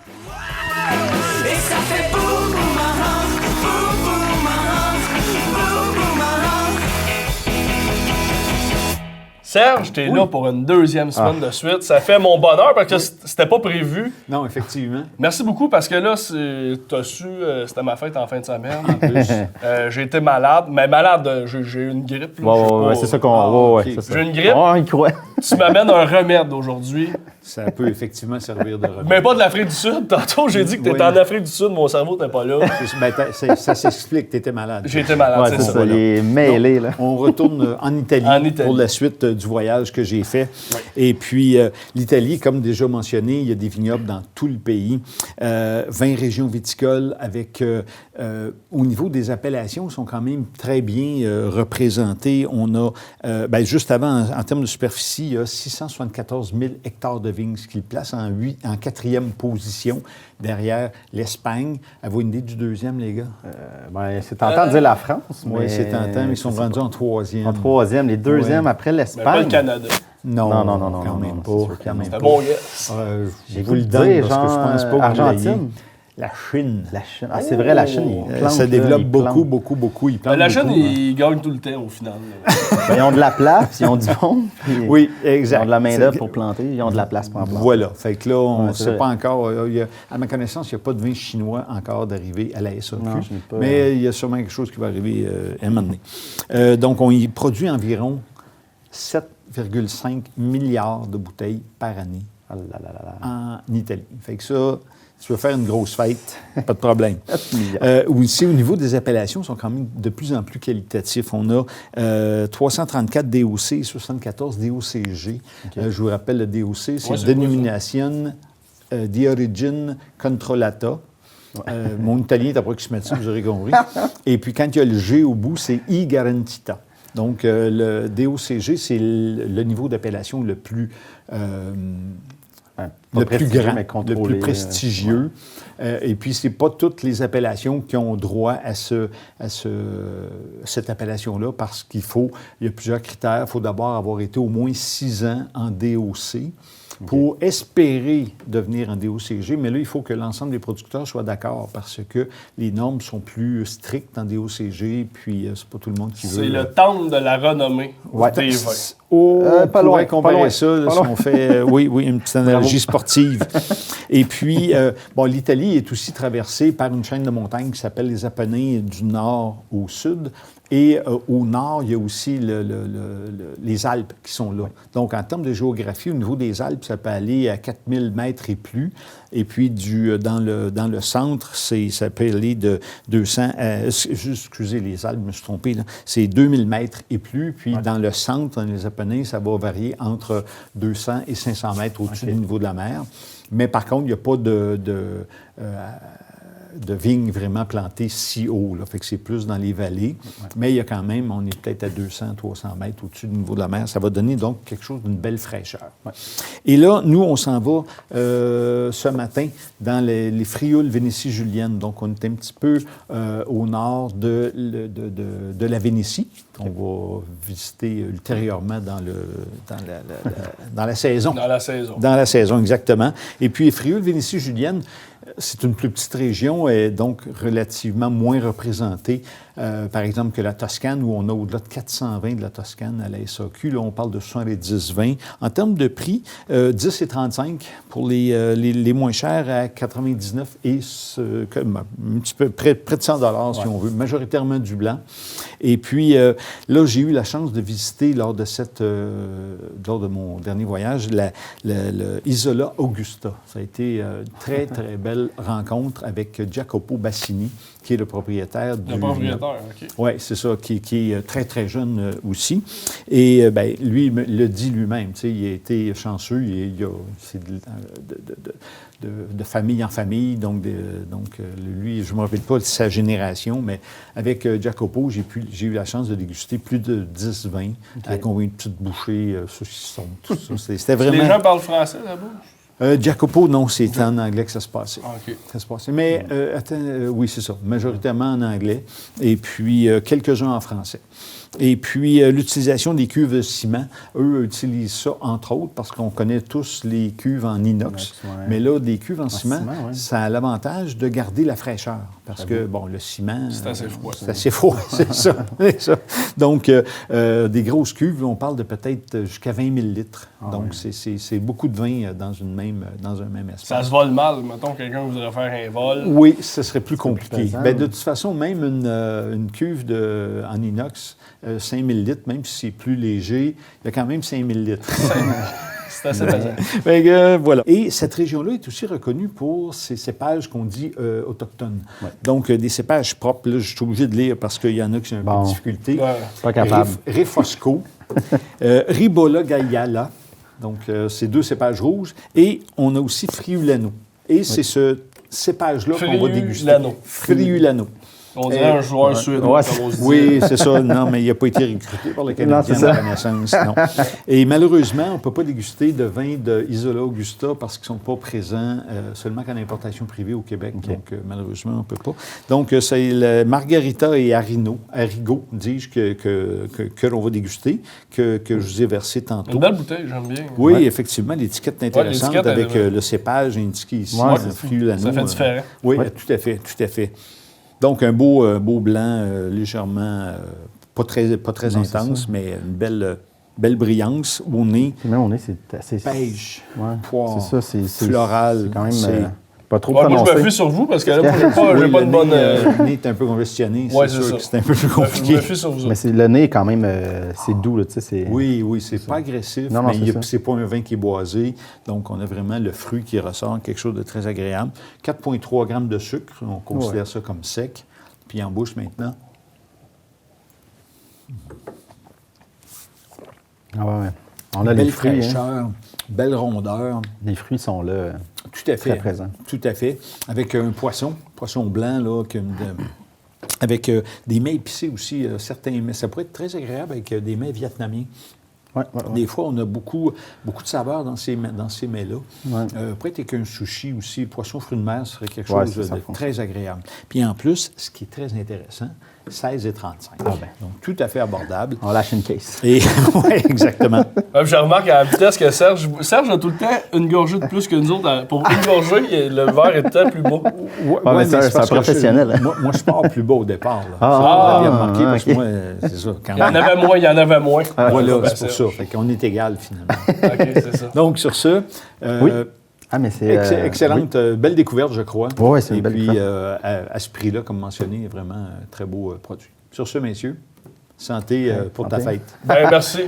Et ça fait boum boum ah, boum boum ah, boum boum ah. Serge, t'es là pour une deuxième semaine de suite. Ça fait mon bonheur parce que c'était pas prévu. Non, effectivement. Merci beaucoup parce que là, t'as su, c'était ma fête en fin de semaine en plus. J'ai été malade, mais malade, j'ai eu une grippe. Là, Ouais, c'est ça qu'on... ok. c'est ça. J'ai une grippe. Oh, il croit. Tu m'amènes un remède aujourd'hui. Ça peut effectivement servir de remède. Mais pas de l'Afrique du Sud. Tantôt, j'ai dit que t'étais Oui. en Afrique du Sud, mon cerveau n'était pas là. Ça s'explique, tu étais malade. J'ai été malade, Ouais, c'est c'est ça. ça, les mêlés, Donc, là. on retourne en Italie, En Italie. pour la suite du voyage que j'ai fait. Et puis, l'Italie, comme déjà mentionné, il y a des vignobles dans tout le pays. 20 régions viticoles avec, au niveau des appellations, sont quand même très bien représentées. On a, juste avant, en termes de superficie, il y a 674 000 hectares de vignes, ce qui le place en quatrième position, derrière l'Espagne. Avez-vous une idée du deuxième, les gars? C'est tentant de dire la France, Oui, c'est tentant, mais ils sont rendus en troisième. En troisième, les deuxièmes après Mais pas le l'Espagne. Canada. Non, Non, quand même c'est sûr pas. que Quand non. même C'était pas. bon, yes. Je goût vous le de donne dire, parce que je genre, pense pas que vous Argentine. l'ayez. La Chine. La Chine. Ah, c'est vrai, la Chine, ils plantent, Ça là, développe ils beaucoup. Ils Ben, plantent la Chine, beaucoup, hein. ils gagnent tout le temps au final. Ben, ils ont de la place, ils ont du monde. puis Oui, Ils exact. ont de la main-d'œuvre C'est- pour planter, ils ont de la place pour en planter. Voilà. Fait que là, on ne Ouais, c'est sait vrai. pas encore. À ma connaissance, il n'y a pas de vin chinois encore d'arriver à la SAQ. Non, je n'ai pas. Mais il y a sûrement quelque chose qui va arriver à un moment donné. Donc, on y produit environ 7,5 milliards de bouteilles par année Ah là là là là. en Italie. Fait que ça, si tu veux faire une grosse fête, pas de problème. 7 milliards. Aussi, au niveau des appellations, sont quand même de plus en plus qualitatifs. On a 334 DOC et 74 DOCG. Je vous rappelle, le DOC, c'est c'est quoi, Denomination di Origine Controllata. Mon italien est approximatif, vous aurez compris. Et puis, quand il y a le G au bout, c'est I Garantita. Donc, le DOCG, c'est le niveau d'appellation le plus... Pas le plus prestigieux, grand, mais le contrôlé, plus prestigieux. Et puis, ce n'est pas toutes les appellations qui ont droit à cette appellation-là parce il y a plusieurs critères. Il faut d'abord avoir été au moins 6 ans en DOC pour espérer devenir en DOCG. Mais là, il faut que l'ensemble des producteurs soient d'accord parce que les normes sont plus strictes en DOCG, puis c'est pas tout le monde qui veut. C'est le temple de la renommée Ouais. des vins. On pas pourrait loin, comparer pas loin, ça, pas si loin. on fait, oui, une petite analogie sportive. Et puis, l'Italie est aussi traversée par une chaîne de montagnes qui s'appelle les Apennins du nord au sud. Et au nord, il y a aussi les Alpes qui sont là. Donc, en termes de géographie, au niveau des Alpes, ça peut aller à 4000 mètres et plus. Et puis, dans le centre, ça peut aller de 200 excusez les Alpes, je me suis trompé, là. C'est 2000 mètres et plus. Puis, dans le centre, dans les Apennins, ça va varier entre 200 et 500 mètres au-dessus du niveau de la mer. Mais par contre, il n'y a pas de vignes vraiment plantées si haut. Là. Fait que c'est plus dans les vallées. Mais il y a quand même, on est peut-être à 200, 300 mètres au-dessus du niveau de la mer. Ça va donner donc quelque chose d'une belle fraîcheur. Et là, nous, on s'en va ce matin dans les Frioul Vénétie-Julienne. Donc, on est un petit peu au nord de la Vénétie. On va visiter ultérieurement dans la saison. Dans la saison. Dans la saison, exactement. Et puis, Frioul Vénétie-Julienne, c'est une plus petite région et donc relativement moins représentée, par exemple, que la Toscane, où on a au-delà de 400 vins de la Toscane à la SAQ. Là, on parle de 70 vins. En termes de prix, 10 et 35 pour les moins chers à 99 et un petit peu près de 100 $ si on veut, majoritairement du blanc. Et puis, là, j'ai eu la chance de visiter lors de mon dernier voyage, le Isola Augusta. Ça a été une très, très belle rencontre avec Jacopo Bassini, qui est le propriétaire du... Le propriétaire, OK. Oui, c'est ça, qui est très, très jeune aussi. Et lui, il me le dit lui-même, tu sais, il a été chanceux, c'est de famille en famille, donc lui, je ne me rappelle pas de sa génération, mais avec Jacopo, j'ai eu la chance de déguster plus de 10 vins, avec une petite bouchée, saucisson, tout ça. C'était vraiment... Les gens parlent français là-bas? Jacopo, non, c'est en anglais que ça se passait. Ah, OK. Ça se passait. Mais, oui, c'est ça, majoritairement en anglais, et puis quelques-uns en français. Et puis, l'utilisation des cuves de ciment, eux utilisent ça, entre autres, parce qu'on connaît tous les cuves en inox. Ouais. Mais là, des cuves en ciment, ciment, ouais. ça a l'avantage de garder la fraîcheur. Parce que, bon, le ciment... C'est assez froid. C'est assez froid, c'est ça. C'est ça. Donc, des grosses cuves, on parle de peut-être jusqu'à 20 000 litres. Donc, c'est beaucoup de vin dans un même espace. Ça se vole mal. Mettons, quelqu'un voudrait faire un vol. Oui, ce serait plus compliqué. pesant, Ben, de toute façon, même une cuve en inox, 5 000 litres, même si c'est plus léger, il y a quand même 5 000 litres. C'est assez pesant. Fait que, voilà. Et cette région-là est aussi reconnue pour ces cépages qu'on dit autochtones. Ouais. Donc, des cépages propres. Là, je suis obligé de lire parce qu'il y en a qui ont un peu de difficulté. Ouais. Pas capable. Refosco, Ribola Gayala. Donc, c'est 2 cépages rouges. Et on a aussi Friulano. Et c'est ce cépage-là qu'on va déguster. Friulano. Friulano. On dirait un joueur suédois, Ouais, comme on se dit. Oui, c'est ça. Non, mais il n'a pas été recruté par le Canadien c'est à la ça. Renaissance. Non. Et malheureusement, on ne peut pas déguster de vin de Isola Augusta parce qu'ils ne sont pas présents seulement qu'en importation privée au Québec. Donc, malheureusement, on ne peut pas. Donc, c'est le Margarita et Arrigo, dis-je, que l'on va déguster, que je vous ai versé tantôt. Une belle bouteille, j'aime bien. Oui, effectivement, l'étiquette est intéressante l'étiquette, avec elle- le cépage indiqué ici, Ouais, c'est ça. Friulano. Ça fait différent. Oui, tout à fait, tout à fait. Donc, un beau blanc légèrement, pas très intense, mais une belle brillance au nez. Puis même au nez, c'est assez... Pêche, Ouais. poire, C'est ça, c'est floral. C'est quand même c'est- pas trop Ouais, moi, je prononcé. me fie sur vous parce que là, moi, j'ai Oui, pas le de bonne. nez est un peu congestionné, Ouais, c'est c'est sûr ça. que c'est un peu plus Je me compliqué. fie sur vous. Mais le nez, quand même, c'est doux, là, tu sais. c'est- Oui, c'est pas agressif, Non, non, mais c'est ça. c'est pas un vin qui est boisé. Donc, on a vraiment le fruit qui ressort, quelque chose de très agréable. 4,3 grammes de sucre, on considère ça comme sec. Puis en bouche maintenant. Ah ouais. On a les Belle fruits, hein. fraîcheur, belle rondeur. Les fruits sont là. Tout à fait. Très présent. Tout à fait. Avec un poisson blanc, là, avec des mets épicés aussi, certains mets. Ça pourrait être très agréable avec des mets vietnamiens. Ouais. Des fois, on a beaucoup de saveurs dans ces mets-là. Ouais. Peut-être avec un sushi aussi, poisson fruits de mer serait quelque Ouais, chose ça de fonctionne. très agréable. Puis en plus, ce qui est très intéressant, 16,35. Ah ben. Donc, tout à fait abordable. On lâche une case. Et oui, exactement. Ouais, je remarque à la vitesse que Serge a tout le temps une gorgée de plus que nous autres. Pour une gorgée, le verre est tout le temps plus bas. Ouais, mais c'est c'est parce que professionnel, hein. moi, je pars plus bas au départ. Là. Ah, Ça, vous avez remarqué, ah, parce que ok. moi, c'est ça. Quand Il y en même. avait moins, il y en avait moins. Voilà, Ben, c'est pour ça. Fait qu'on est égal, finalement. OK, c'est ça. Donc, sur ce, Oui. Ah, mais c'est... excellente, belle découverte, je crois. Ouais, c'est une Et belle puis, découverte. à ce prix-là, comme mentionné, vraiment un très beau produit. Sur ce, messieurs, santé pour ta santé. fête. Ben, merci.